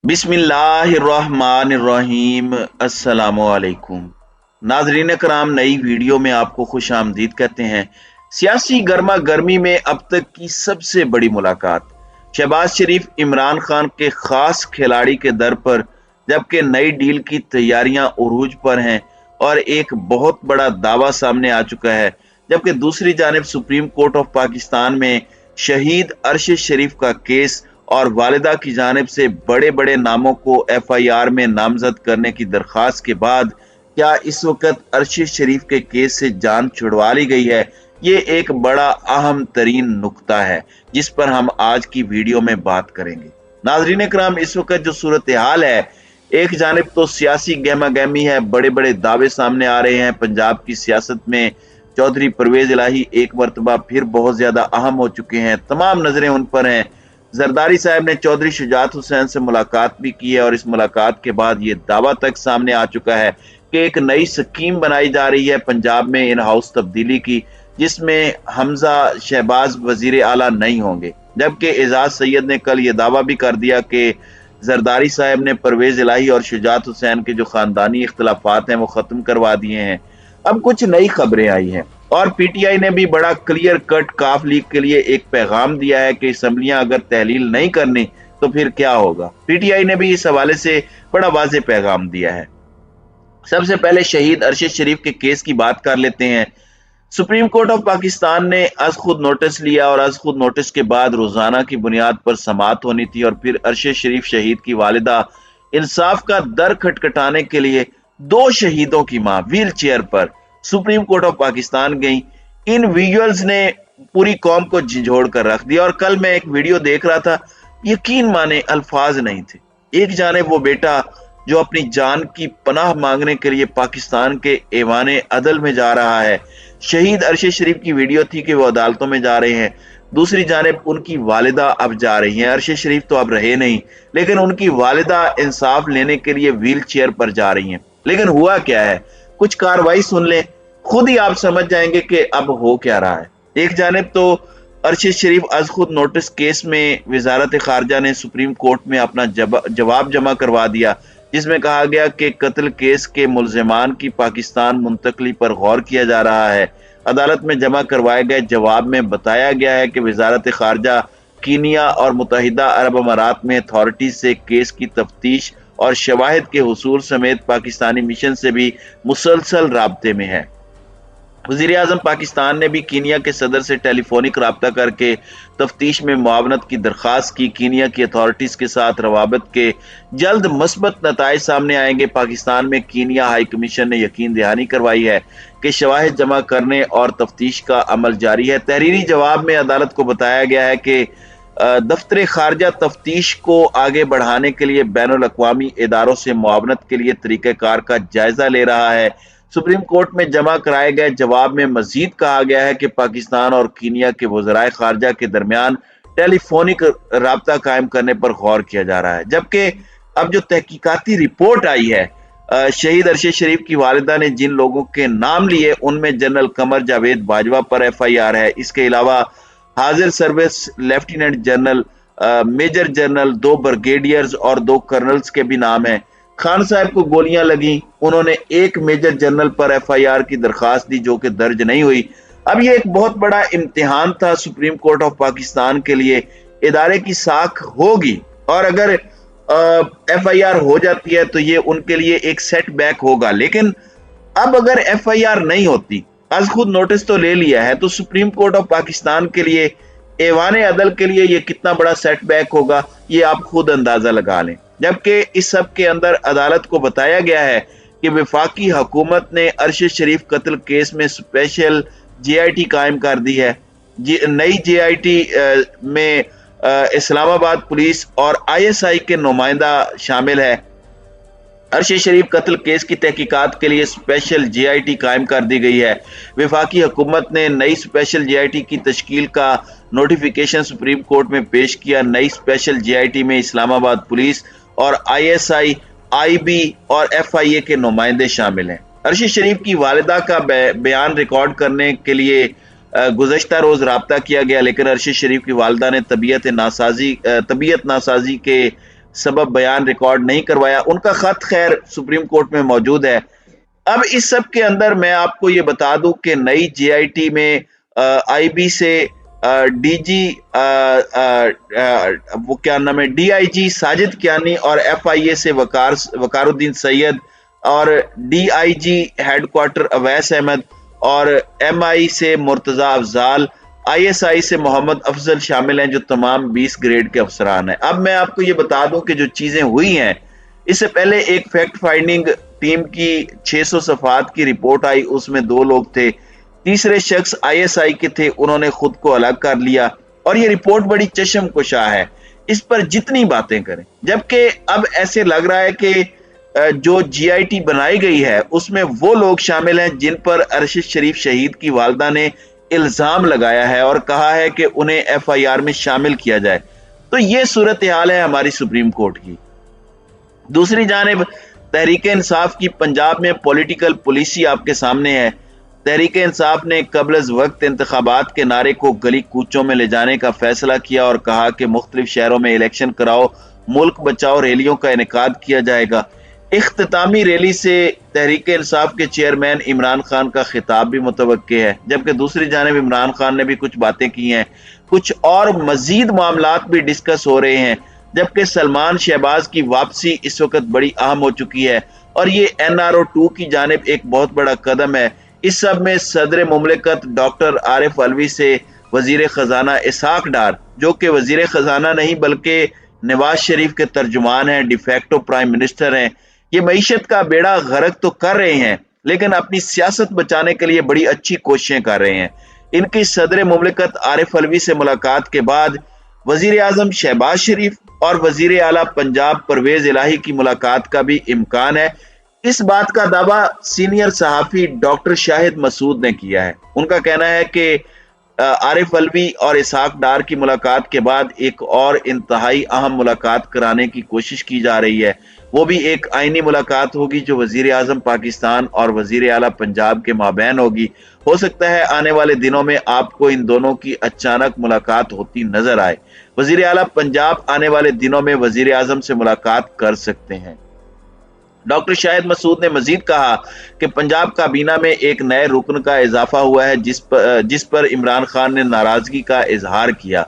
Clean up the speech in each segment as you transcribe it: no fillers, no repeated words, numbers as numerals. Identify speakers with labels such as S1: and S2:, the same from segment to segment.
S1: बिस्मिल्लाहिर्रहमानिर्रहीम। अस्सलामुअलैकुम नाजरीन कराम, नई वीडियो में आपको खुश आमदीद कहते हैं। सियासी गर्मा गर्मी में अब तक की सबसे बड़ी मुलाकात। शहबाज शरीफ इमरान खान के खास खिलाड़ी के दर पर, जबकि नई डील की तैयारियां उरूज पर हैं और एक बहुत बड़ा दावा सामने आ चुका है। जबकि दूसरी जानिब सुप्रीम कोर्ट ऑफ पाकिस्तान में शहीद अरशद शरीफ का केस और वालिदा की जानिब से बड़े बड़े नामों को FIR में नामजद करने की दरखास्त के बाद क्या इस वक्त अरशद शरीफ के केस से जान छुड़वा ली गई है? ये एक बड़ा अहम तरीन नुक्ता है जिस पर हम आज की वीडियो में बात करेंगे। नाजरीन कराम, इस वक्त जो सूरत हाल है, एक जानिब तो सियासी गहमा गहमी है, बड़े बड़े दावे सामने आ रहे हैं। पंजाब की सियासत में चौधरी परवेज इलाही एक मरतबा फिर बहुत ज्यादा अहम हो चुके हैं, तमाम नजरें उन पर हैं। जरदारी साहब ने चौधरी शुजात हुसैन से मुलाकात भी की है और इस मुलाकात के बाद ये दावा तक सामने आ चुका है कि एक नई स्कीम बनाई जा रही है पंजाब में इन हाउस तब्दीली की, जिसमें हमजा शहबाज वजीर आला नहीं होंगे। जबकि एजाज सैयद ने कल ये दावा भी कर दिया कि जरदारी साहब ने परवेज इलाही और शुजात हुसैन के जो खानदानी इख्तलाफात हैं वो खत्म करवा दिए हैं। अब कुछ नई खबरें आई हैं और PTI ने भी बड़ा क्लियर कट काफ लीग के लिए एक पैगाम दिया है कि असम्बलियां अगर तहलील नहीं करनी तो फिर क्या होगा। PTI ने भी इस हवाले से बड़ा वाज़े पैगाम दिया है। सबसे पहले शहीद अरशद शरीफ के केस की बात कर लेते हैं। सुप्रीम कोर्ट ऑफ पाकिस्तान ने अज खुद नोटिस लिया और अज खुद नोटिस के बाद रोजाना की बुनियाद पर समाअत होनी थी और फिर अरशद शरीफ शहीद की वालिदा इंसाफ का दर खटखटाने के लिए दो शहीदों की मां व्हील चेयर पर सुप्रीम कोर्ट ऑफ पाकिस्तान गई। इन विजुअल्स ने पूरी कौम को झिझोड़ कर रख दिया और कल मैं एक वीडियो देख रहा था, यकीन माने अल्फाज नहीं थे। एक जाने वो बेटा जो अपनी जान की पनाह मांगने के लिए पाकिस्तान के ऐवाने अदल में जा रहा है, शहीद अरशद शरीफ की वीडियो थी कि वो अदालतों में जा रहे हैं। दूसरी जानिब उनकी वालिदा अब जा रही हैं। अरशद शरीफ तो अब रहे नहीं, लेकिन उनकी वालिदा इंसाफ लेने के लिए व्हील चेयर पर जा रही हैं। लेकिन हुआ क्या है, कुछ कार्रवाई सुन लें, खुद ही आप समझ जाएंगे कि अब हो क्या रहा है। एक जानिब तो अरशद शरीफ अज खुद नोटिस केस में वजारत खारजा ने सुप्रीम कोर्ट में अपना जवाब जमा करवा दिया, जिसमें कहा गया कि कत्ल केस के मुल्जिमान की पाकिस्तान मुंतकली पर गौर किया जा रहा है। अदालत में जमा करवाए गए जवाब में बताया गया है कि वजारत खारजा कीनिया और मुत्तहिदा अरब अमारात में अथॉरिटीज से केस की तफ्तीश और शवाहिद के हुसूल समेत पाकिस्तानी मिशन से भी मुसलसल राब्ते में है। वज़ीर आज़म पाकिस्तान ने भी कीनिया के सदर से टेलीफोनिक राब्ता करके तफ्तीश में मुआवनत की दरख्वास्त की। कीनिया की अथॉरिटीज के साथ रवाबत के जल्द मस्बत नताइज सामने आएंगे। पाकिस्तान में कीनिया हाई कमीशन ने यकीन दहानी करवाई है कि शवाहिद जमा करने और तफ्तीश का अमल जारी है। तहरीरी जवाब में अदालत को बताया गया है कि दफ्तर खारजा तफ्तीश को आगे बढ़ाने के लिए बैनुल अक़वामी इदारों से मुआवनत के लिए तरीक़ेकार का जायजा ले रहा है। सुप्रीम कोर्ट में जमा कराए गए जवाब में मजीद कहा गया है कि पाकिस्तान और कीनिया के वज़राए खारजा के दरमियान टेलीफोनिक राब्ता कायम करने पर गौर किया जा रहा है। जबकि अब जो तहकीकाती रिपोर्ट आई है, शहीद अरशद शरीफ की वालिदा ने जिन लोगों के नाम लिए उनमें जनरल कमर जावेद बाजवा पर FIR है। इसके अलावा हाजिर service lieutenant general, major general, 2 brigadiers और 2 कर्नल्स के भी नाम हैं। खान साहब को गोलियां लगी, उन्होंने एक मेजर जनरल पर FIR की दरखास्त दी जो कि दर्ज नहीं हुई। अब ये एक बहुत बड़ा इम्तिहान था सुप्रीम कोर्ट ऑफ पाकिस्तान के लिए। इदारे की साख होगी और अगर FIR हो जाती है तो ये उनके लिए एक सेटबैक होगा। लेकिन अब अगर FIR नहीं होती, आज खुद नोटिस तो ले लिया है, तो सुप्रीम कोर्ट ऑफ पाकिस्तान के लिए, ऐवाने अदल के लिए ये कितना बड़ा सेटबैक होगा, ये आप खुद अंदाजा लगा लें। जबकि इस सब के अंदर अदालत को बताया गया है कि वफाकी हुकूमत ने अरशद शरीफ कत्ल केस में स्पेशल JIT कायम कर दी है। नई JIT में इस्लामाबाद पुलिस और ISI के नुमाइंदा शामिल है। अरशद शरीफ कत्ल केस की तहकीकात के लिए स्पेशल JIT कायम कर दी गई है। वफाकी हुकूमत ने नई स्पेशल JIT की तश्कील का नोटिफिकेशन सुप्रीम कोर्ट में पेश किया। नई स्पेशल JIT में इस्लामाबाद पुलिस और ISI, IB और FIA के नुमाइंदे शामिल हैं। अरशद शरीफ की वालिदा का बयान रिकॉर्ड करने के लिए गुज़श्ता रोज राब्ता किया गया, लेकिन अरशद शरीफ की वालिदा ने तबीयत नासाजी के सबब बयान रिकॉर्ड नहीं करवाया। उनका खत खैर सुप्रीम कोर्ट में मौजूद है। अब इस सब के अंदर मैं आपको ये बता दूं कि नई जेआईटी में आईबी से डीजी वो क्या नाम है, डीआईजी साजिद कियानी और एफआईए से वकारुद्दीन सैयद और डीआईजी हेडक्वार्टर अवैस अहमद और एमआई से मुर्तजा अफजाल, आईएसआई से मोहम्मद अफजल शामिल हैं, जो तमाम 20 ग्रेड के अफसरान हैं। अब मैं आपको ये बता दूं कि जो चीजें हुई हैं, इससे पहले एक फैक्ट फाइंडिंग टीम की 600 सफात की रिपोर्ट आई, उसमें 2 लोग थे, तीसरे शख्स आईएसआई के थे, उन्होंने खुद को अलग कर लिया। और ये रिपोर्ट बड़ी चश्मकुशा है, इस पर जितनी बातें करें, जबकि अब ऐसे लग रहा है कि जो जीआईटी बनाई गई है उसमें वो लोग शामिल हैं जिन पर अरशद शरीफ शहीद की वालदा ने इल्जाम लगाया है और कहा है कि उन्हें एफआईआर में शामिल किया जाए। तो ये सूरत हाल है हमारी सुप्रीम कोर्ट की। दूसरी जानिब तहरीक इंसाफ की पंजाब में पॉलिटिकल पॉलिसी आपके सामने है। तहरीक इंसाफ ने कबल वक्त इंतखाबात के नारे को गली कूचों में ले जाने का फैसला किया और कहा कि मुख्तलिफ शहरों में इलेक्शन कराओ, मुल्क बचाओ रैलियों का इनेकाद किया जाएगा। इख्तितामी रैली से तहरीक इंसाफ के चेयरमैन इमरान खान का खिताब भी मुतवक्के है, जबकि दूसरी जानिब इमरान खान ने भी कुछ बातें की हैं, कुछ और मजीद मामलात भी डिस्कस हो रहे हैं। जबकि सलमान शहबाज की वापसी इस वक्त बड़ी अहम हो चुकी है और ये NRO 2 की जानिब एक बहुत बड़ा कदम है। इस सब में सदर मुमलिकत डॉक्टर आरिफ अलवी से वजीर खजाना इसहाक डार, जो कि वजीर खजाना नहीं बल्कि नवाज शरीफ के तर्जुमान हैं, डिफेक्टो प्राइम मिनिस्टर हैं, ये मईशत का बेड़ा गर्क तो कर रहे हैं लेकिन अपनी सियासत बचाने के लिए बड़ी अच्छी कोशिशें कर रहे हैं। इनकी सदर मुमलिकत आरिफ अलवी से मुलाकात के बाद वजीर आजम शहबाज शरीफ और वजीर आला पंजाब परवेज इलाही की मुलाकात का भी इम्कान है। इस बात का दावा सीनियर सहाफी डॉक्टर शाहिद मसूद ने किया है। उनका कहना है कि आरिफ अलवी और इसहाक डार की मुलाकात के बाद एक और इंतहाई अहम मुलाकात कराने की कोशिश की जा रही है। वो भी एक आईनी मुलाकात होगी जो वजीर आजम पाकिस्तान और वजीर आला पंजाब के माबैन होगी। हो सकता है आने वाले दिनों में आपको इन दोनों की अचानक मुलाकात होती नजर आए। वजीर आला पंजाब आने वाले दिनों में वजीर आजम से मुलाकात कर सकते हैं। डॉक्टर शाहिद मसूद ने मजीद कहा कि पंजाब काबीना में एक नए रुकन का इजाफा हुआ है जिस पर इमरान खान ने नाराजगी का इजहार किया।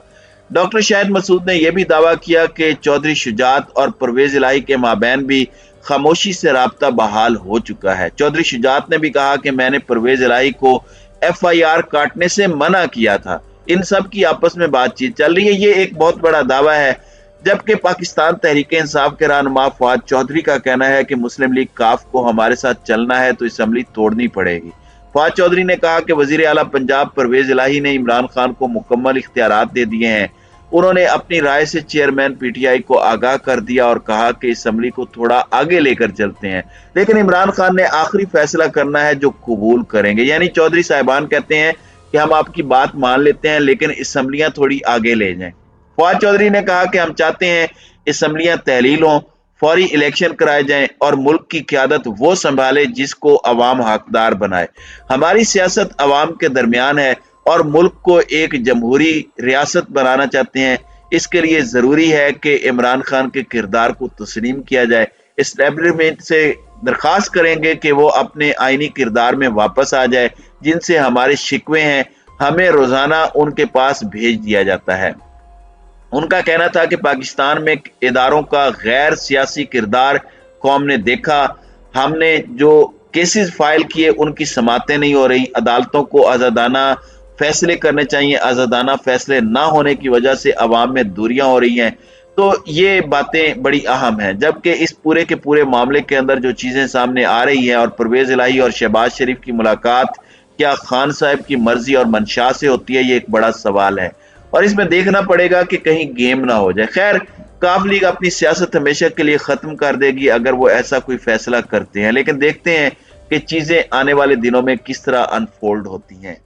S1: डॉक्टर शाहिद मसूद ने यह भी दावा किया कि चौधरी शुजात और परवेज इलाही के माबैन भी खामोशी से राब्ता बहाल हो चुका है। चौधरी शुजात ने भी कहा कि मैंने परवेज इलाही को FIR काटने से मना किया था। इन सब की आपस में बातचीत चल रही है, ये एक बहुत बड़ा दावा है। जबकि पाकिस्तान तहरीक इंसाफ के रहनुमा फवाद चौधरी का कहना है कि मुस्लिम लीग काफ को हमारे साथ चलना है तो असेंबली तोड़नी पड़ेगी। फवाद चौधरी ने कहा कि वजीर आला पंजाब परवेज इलाही ने इमरान खान को मुकम्मल इख्तियारात दे दिए हैं। उन्होंने अपनी राय से चेयरमैन PTI को आगाह कर दिया और कहा कि असेंबली को थोड़ा आगे लेकर चलते हैं, लेकिन इमरान खान ने आखिरी फैसला करना है जो कबूल करेंगे। यानी चौधरी साहिबान कहते हैं कि हम आपकी बात मान लेते हैं लेकिन असेंबलियां थोड़ी आगे ले जाएं। फवाद चौधरी ने कहा कि हम चाहते हैं असेंबलियां तहलील हों, फौरी इलेक्शन कराए जाएं और मुल्क की क़यादत वो संभाले जिसको अवाम हकदार बनाए। हमारी सियासत अवाम के दरमियान है और मुल्क को एक जमहूरी रियासत बनाना चाहते हैं। इसके लिए जरूरी है कि इमरान खान के किरदार को तस्लीम किया जाए। एस्टेब्लिशमेंट से दरखास्त करेंगे कि वो अपने आईनी किरदार में वापस आ जाए। जिनसे हमारे शिकवे हैं हमें रोजाना उनके पास भेज दिया जाता है। उनका कहना था कि पाकिस्तान में इदारों का गैर सियासी किरदार कौम ने देखा। हमने जो केसेस फाइल किए उनकी समातें नहीं हो रही। अदालतों को आज़ादाना फैसले करने चाहिए, आज़ादाना फैसले ना होने की वजह से अवाम में दूरियां हो रही हैं। तो ये बातें बड़ी अहम हैं। जबकि इस पूरे के पूरे मामले के अंदर जो चीजें सामने आ रही हैं और परवेज इलाही और शहबाज शरीफ की मुलाकात क्या खान साहब की मर्जी और मंशा से होती है, ये एक बड़ा सवाल है और इसमें देखना पड़ेगा कि कहीं गेम ना हो जाए। खैर, काफ लीग अपनी सियासत हमेशा के लिए खत्म कर देगी अगर वो ऐसा कोई फैसला करते हैं, लेकिन देखते हैं कि चीजें आने वाले दिनों में किस तरह अनफोल्ड होती हैं।